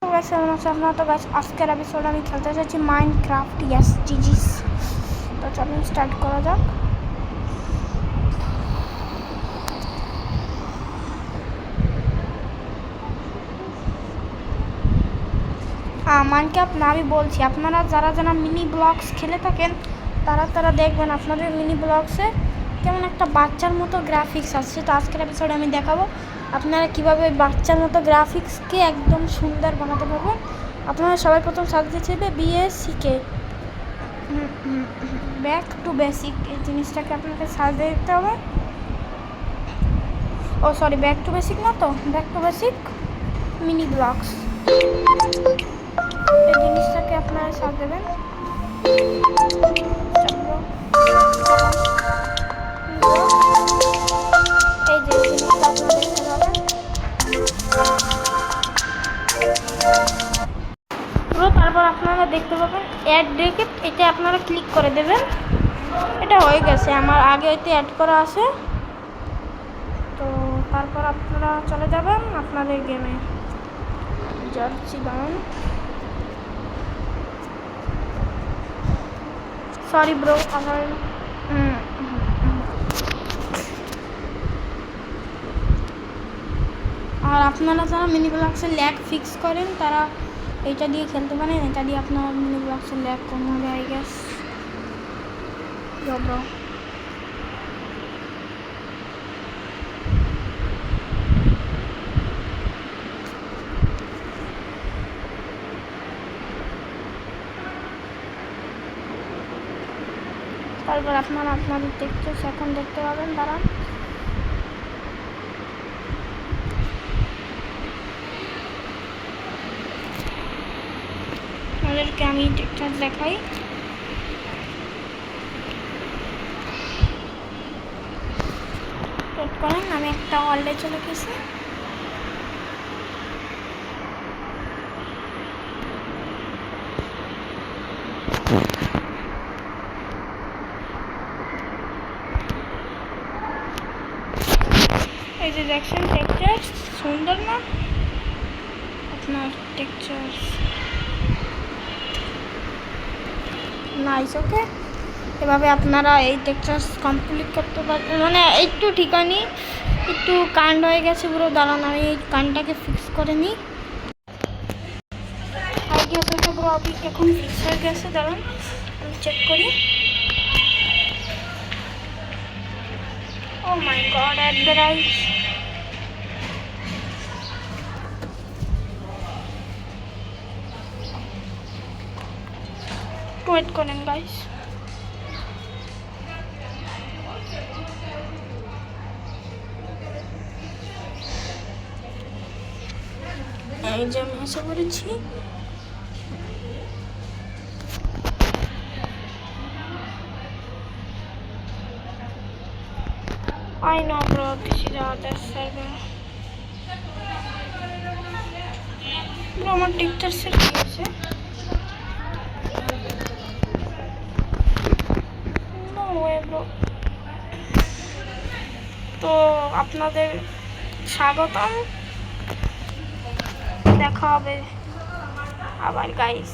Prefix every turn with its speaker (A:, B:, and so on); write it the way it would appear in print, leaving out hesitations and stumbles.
A: আপনারা তো গাছ আজকের এপিসোড আমি খেলতে চাইছি মাইনক্রাফট। ইয়েস জিজিস। তো চলুন স্টার্ট করা যাক। মাইনক্রাফট না, আমি বলছি আপনারা যারা যারা মিনি ব্লকস খেলে থাকেন তারা দেখবেন আপনাদের মিনি ব্লকসে কেমন একটা বাচ্চার মতো গ্রাফিক্স আসছে। তো আজকের এপিসোডে আমি দেখাবো আপনারা কীভাবে বাচ্চার মতো গ্রাফিক্সকে একদম সুন্দর বানাতে পারবেন। আপনারা সবাই প্রথম সার্চ দিতে বিএসিকে ব্যাক টু বেসিক, এই জিনিসটাকে আপনাকে সার্চ দিতে হবে। ও সরি, ব্যাক টু বেসিক না, তো back to basic mini blocks, এই জিনিসটাকে আপনারা সার্চ দেবেন। এই যে জিনিসটা আপনারা দেখতে পাবেন পুরো। তারপর আপনারা দেখতে পাবেন অ্যাড রেকেট, এটা আপনারা ক্লিক করে দেবেন। এটা হয়ে গেছে, আমার আগে এতে অ্যাড করা আছে। তো তারপর আপনারা চলে যাবেন আপনাদের গেমে। যাচ্ছি দাঁড়ান, সরি ব্রো আমার আর আপনারা যারা মিনি ব্লক্সের ল্যাগ ফিক্স করেন তারা এইটা দিয়ে খেলতে পারেন। এটা দিয়ে আপনার মিনি ব্লক্সের ল্যাগ কম হবে আই গেস। ব্রো তারপর আপনারা আপনাদের টেক্সচার্স এখন দেখতে পাবেন। দাঁড়ান, আপনাদেরকে আমি টেক্সচার দেখাই। করেন, আমি একটা ওয়ার্ল্ডে চলে গেছি। এই যে দেখছেন টেক্সচার সুন্দর না আপনার টেক্সচার? নাইস। ওকে, এভাবে আপনারা এই টেক্সচার কমপ্লিট করতে পারবেন। মানে একটু ঠিকানি একটু কান্ড হয়ে গেছে পুরো। দাঁড়ান আমি এই কানটাকে ফিক্স করে নিই। আর কি হচ্ছে পুরো এখন ফিক্স হয়ে গেছে। দাঁড়ান আমি চেক করি। Oh my god, at the right. Wait করেন গাইস। এই যে আমি আশা করেছি I know bro, this is other server. Bro, আমার টেক্সচার কি আছে? No way bro. তো আপনাদের স্বাগতম, দেখা হবে আবার গাইস।